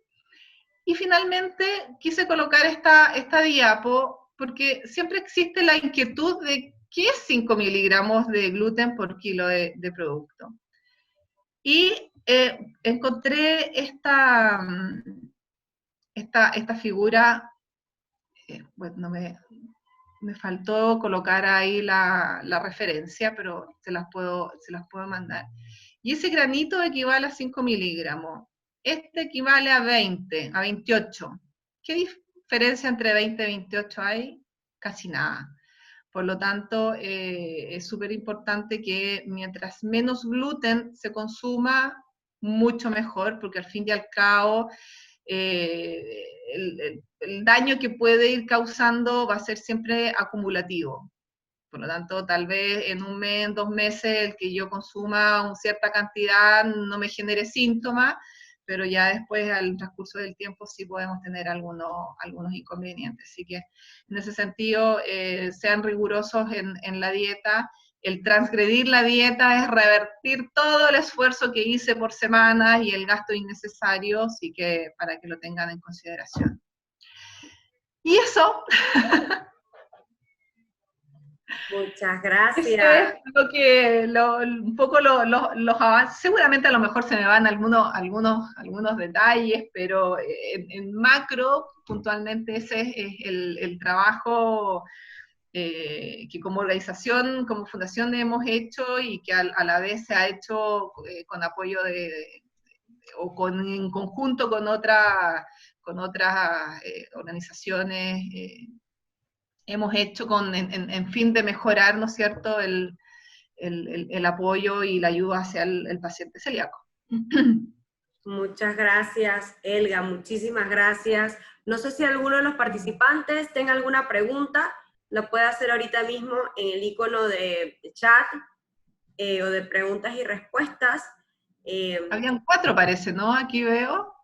Y finalmente quise colocar esta diapo, porque siempre existe la inquietud de ¿qué es 5 miligramos de gluten por kilo de producto? Y encontré esta figura, bueno, me faltó colocar ahí la referencia, pero se las puedo mandar. Y ese granito equivale a 5 miligramos. Este equivale a 20, a 28. ¿Qué diferencia entre 20 y 28 hay? Casi nada. Por lo tanto, es súper importante que mientras menos gluten se consuma, mucho mejor, porque al fin y al cabo el daño que puede ir causando va a ser siempre acumulativo. Por lo tanto, tal vez en un mes, en 2 meses, el que yo consuma una cierta cantidad no me genere síntomas, pero ya después al transcurso del tiempo sí podemos tener algunos inconvenientes. Así que en ese sentido, sean rigurosos en la dieta. El transgredir la dieta es revertir todo el esfuerzo que hice por semana y el gasto innecesario, así que para que lo tengan en consideración. Y eso, Muchas eso es gracias. un poco los avances. Seguramente a lo mejor se me van algunos detalles, pero en macro, puntualmente, ese es el trabajo que como organización, como fundación hemos hecho y que a la vez se ha hecho con apoyo o en conjunto con otras organizaciones, hemos hecho en fin de mejorar, ¿no es cierto?, el apoyo y la ayuda hacia el paciente celíaco. Muchas gracias, Elga, muchísimas gracias. No sé si alguno de los participantes tenga alguna pregunta, lo puede hacer ahorita mismo en el icono de chat o de preguntas y respuestas. Habían 4 parece, ¿no? Aquí veo.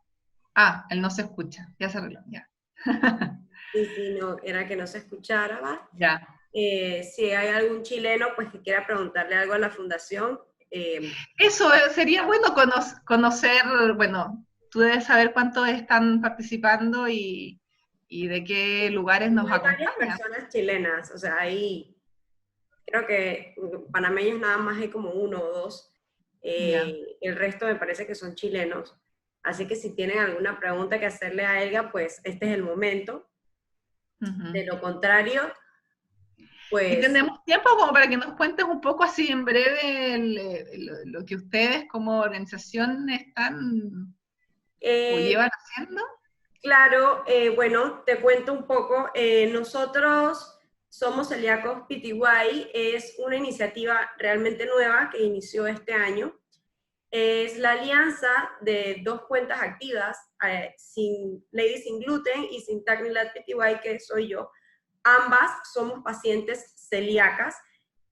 Ah, él no se escucha, ya se arregló, ya. Sí, no, era que no se escuchara, ¿va? Ya. Si hay algún chileno pues que quiera preguntarle algo a la fundación. Eso sería bueno conocer, bueno, tú debes saber cuántos están participando y de qué lugares nos Hay varias acompañan. personas chilenas, o sea, hay, creo que panameños nada más hay como uno o dos, Ya. el resto me parece que son chilenos, así que si tienen alguna pregunta que hacerle a Elga, pues este es el momento. De Uh-huh. lo contrario, Y pues tenemos tiempo como para que nos cuentes un poco así en breve lo que ustedes como organización están o eh, llevan haciendo. claro, bueno, te cuento un poco. Nosotros somos Celíacos PTY, es una iniciativa realmente nueva que inició este año. Es la alianza de dos cuentas activas, sin Lady Sin Gluten y sin Tacnilat PTY, que soy yo. Ambas somos pacientes celíacas.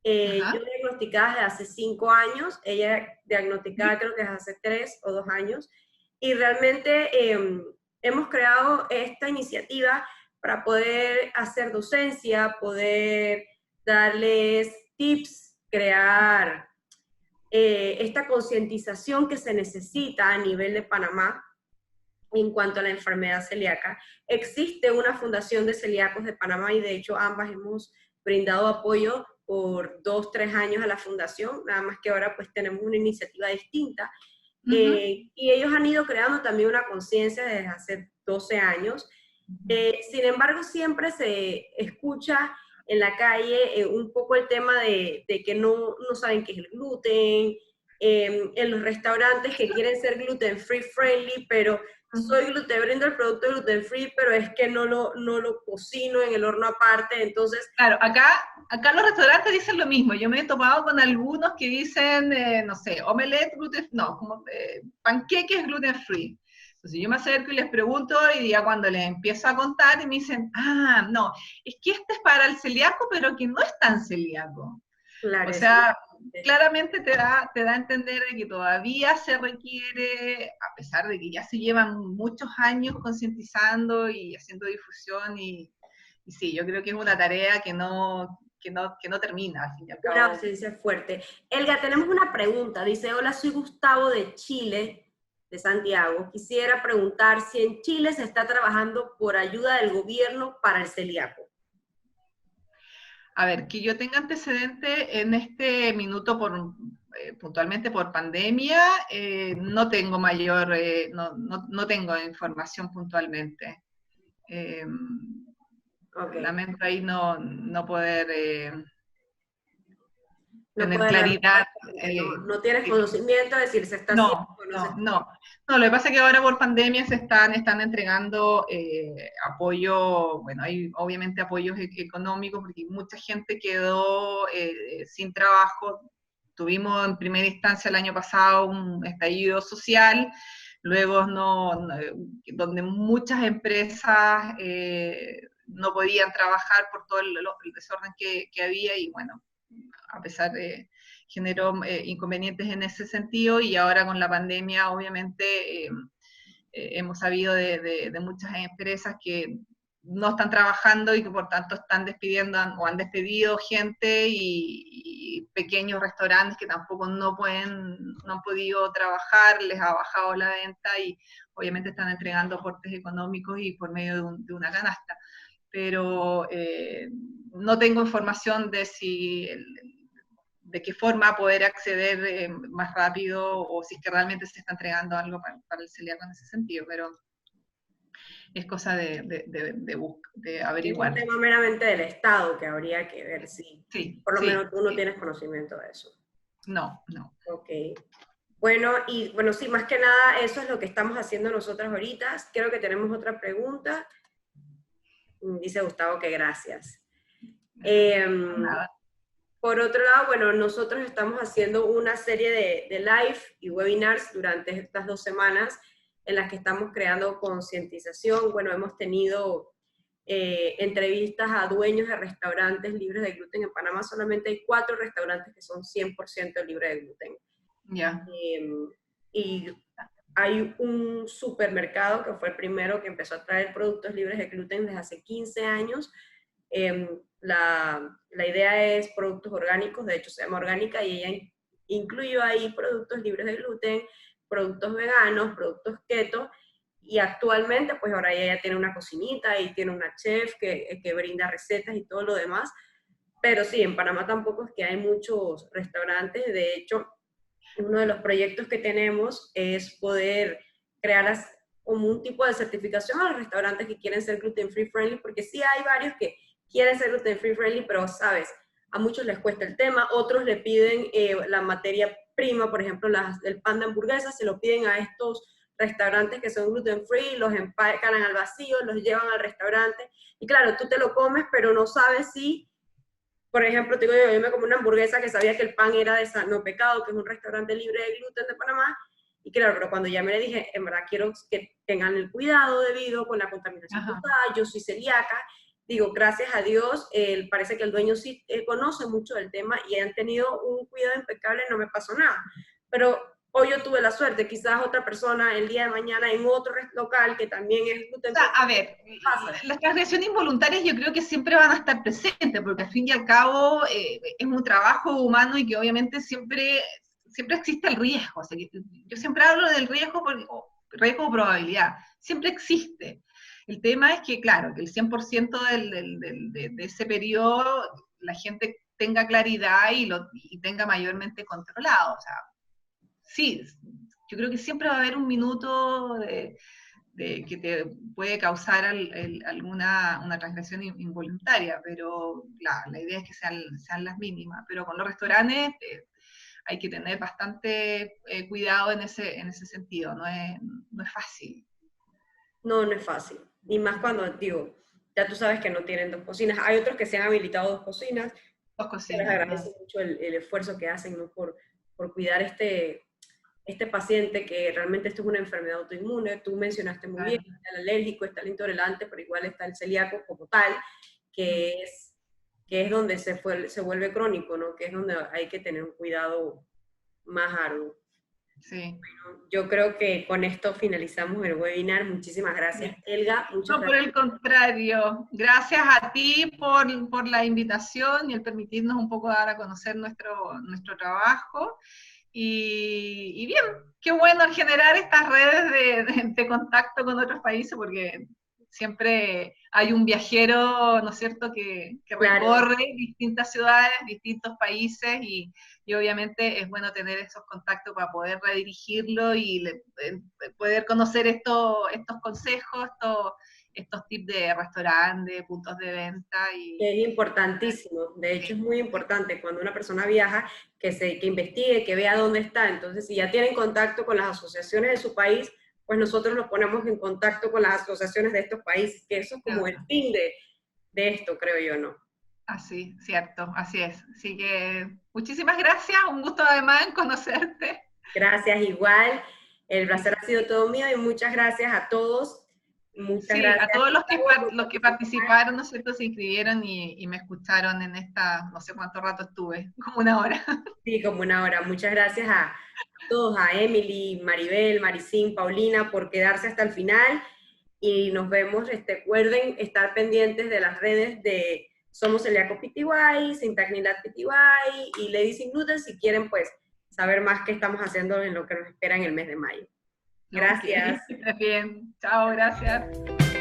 Yo Ajá. diagnosticada desde hace 5 años, ella diagnosticada creo que desde hace 3 o 2 años. Y realmente hemos creado esta iniciativa para poder hacer docencia, poder darles tips, crear esta concientización que se necesita a nivel de Panamá en cuanto a la enfermedad celíaca. Existe una fundación de celíacos de Panamá y de hecho ambas hemos brindado apoyo por 2, 3 años a la fundación, nada más que ahora pues tenemos una iniciativa distinta. Uh-huh. Y ellos han ido creando también una conciencia desde hace 12 años. Sin embargo, siempre se escucha en la calle un poco el tema de que no saben qué es el gluten, en los restaurantes que quieren ser gluten free friendly, pero soy gluten, brindo el producto gluten free, pero es que no lo cocino en el horno aparte, entonces Claro, acá los restaurantes dicen lo mismo. Yo me he topado con algunos que dicen, no sé, omelette gluten, no, como panqueques gluten free. Entonces yo me acerco y les pregunto y ya cuando les empiezo a contar y me dicen, ah, no, es que este es para el celíaco, pero que no es tan celíaco. O claro, es sea, claramente te da a entender de que todavía se requiere, a pesar de que ya se llevan muchos años concientizando y haciendo difusión y sí, yo creo que es una tarea que no termina, al fin y al una cabo. ausencia fuerte. Elga, tenemos una pregunta. Dice, hola, soy Gustavo de Chile, de Santiago. Quisiera preguntar si en Chile se está trabajando por ayuda del gobierno para el celíaco. A ver, que yo tenga antecedente en este minuto puntualmente por pandemia, no tengo no tengo información puntualmente. Eh, Ok. lamento ahí no poder No tener puedes dar claridad. respuesta porque no tienes Sí. conocimiento de si se está haciendo No, o no se no, está no. No, lo que pasa es que ahora por pandemia están entregando apoyo, bueno, hay obviamente apoyos económicos porque mucha gente quedó sin trabajo. Tuvimos en primera instancia el año pasado un estallido social, luego donde muchas empresas no podían trabajar por todo el desorden que había y bueno, a pesar de generó inconvenientes en ese sentido y ahora con la pandemia obviamente hemos sabido de muchas empresas que no están trabajando y que por tanto están despidiendo o han despedido gente, y pequeños restaurantes que tampoco no han podido trabajar, les ha bajado la venta y obviamente están entregando aportes económicos y por medio de una canasta. Pero no tengo información de qué forma poder acceder más rápido, o si es que realmente se está entregando algo para el celíaco en ese sentido, pero es cosa de Es un averiguar. tema meramente del Estado que habría que ver si, Sí, por lo sí, menos tú no sí. tienes conocimiento de eso. No, no. Ok. Bueno, y bueno, sí, más que nada eso es lo que estamos haciendo nosotros ahorita. Creo que tenemos otra pregunta. Dice Gustavo que gracias. Nada. Por otro lado, bueno, nosotros estamos haciendo una serie de live y webinars durante estas 2 semanas en las que estamos creando concientización. Bueno, hemos tenido entrevistas a dueños de restaurantes libres de gluten. En Panamá solamente hay 4 restaurantes que son 100% libres de gluten. Ya. Y hay un supermercado que fue el primero que empezó a traer productos libres de gluten desde hace 15 años. La idea es productos orgánicos, de hecho se llama Orgánica, y ella incluyó ahí productos libres de gluten, productos veganos, productos keto, y actualmente pues ahora ella tiene una cocinita y tiene una chef que brinda recetas y todo lo demás. Pero sí, en Panamá tampoco es que hay muchos restaurantes. De hecho, uno de los proyectos que tenemos es poder crear como un tipo de certificación a los restaurantes que quieren ser gluten free friendly, porque sí hay varios que quieren ser gluten free friendly, pero sabes, a muchos les cuesta el tema, otros le piden la materia prima, por ejemplo, el pan de hamburguesa, se lo piden a estos restaurantes que son gluten free, los empacan al vacío, los llevan al restaurante, y claro, tú te lo comes, pero no sabes si, por ejemplo, te digo yo me comí una hamburguesa que sabía que el pan era de No Pecado, que es un restaurante libre de gluten de Panamá, y claro, pero cuando ya me le dije, en verdad quiero que tengan el cuidado debido con la contaminación total, yo soy celíaca, digo, gracias a Dios, parece que el dueño sí conoce mucho del tema y han tenido un cuidado impecable, no me pasó nada. Pero hoy yo tuve la suerte, quizás otra persona el día de mañana en otro local que también es gluten. O sea, a ver, las transgresiones involuntarias yo creo que siempre van a estar presentes, porque al fin y al cabo es un trabajo humano y que obviamente siempre existe el riesgo. O sea, yo siempre hablo del riesgo o probabilidad, siempre existe. El tema es que, claro, que el 100% de ese periodo la gente tenga claridad y tenga mayormente controlado. O sea, sí, yo creo que siempre va a haber un minuto que te puede causar una transgresión involuntaria, pero la idea es que sean las mínimas. Pero con los restaurantes hay que tener bastante cuidado en ese sentido, no es fácil. No, no es fácil. Y más cuando, digo, ya tú sabes que no tienen 2 cocinas. Hay otros que se han habilitado 2 cocinas. 2 Les cocinas. agradezco mucho el esfuerzo que hacen, ¿no? por cuidar este paciente, que realmente esto es una enfermedad autoinmune. Tú mencionaste muy bien, está el alérgico, está el intolerante, pero igual está el celíaco como tal, que es donde se vuelve crónico, ¿no? Que es donde hay que tener un cuidado más arduo. Sí. Bueno, yo creo que con esto finalizamos el webinar. Muchísimas gracias, Helga. Muchas No, gracias. por el contrario. Gracias a ti por la invitación y el permitirnos un poco dar a conocer nuestro trabajo. Y bien, qué bueno generar estas redes de contacto con otros países, porque siempre hay un viajero, ¿no es cierto?, que recorre distintas ciudades, distintos países, y obviamente es bueno tener esos contactos para poder redirigirlo y poder conocer estos consejos, estos tips de restaurante, de puntos de venta. Es importantísimo, de hecho es muy importante cuando una persona viaja que investigue, que vea dónde está. Entonces, si ya tienen contacto con las asociaciones de su país, pues nosotros nos ponemos en contacto con las asociaciones de estos países, que eso es como el fin de esto, creo yo, ¿no? Así, cierto, así es. Así que muchísimas gracias, un gusto además en conocerte. Gracias, igual. El placer ha sido todo mío y muchas gracias a todos Muchas Sí, gracias. a todos los que participaron, ¿no es cierto?, se inscribieron y me escucharon en esta, no sé cuánto rato estuve, como una hora. Sí, como una hora. Muchas gracias a todos, a Emily, Maribel, Maricín, Paulina, por quedarse hasta el final. Y nos vemos, recuerden estar pendientes de las redes de Somos Celíaco PTY, Sintagnilat PTY y Ladies Sin Gluten si quieren pues saber más qué estamos haciendo en lo que nos espera en el mes de mayo. Ok, Gracias. está bien. Chao, gracias.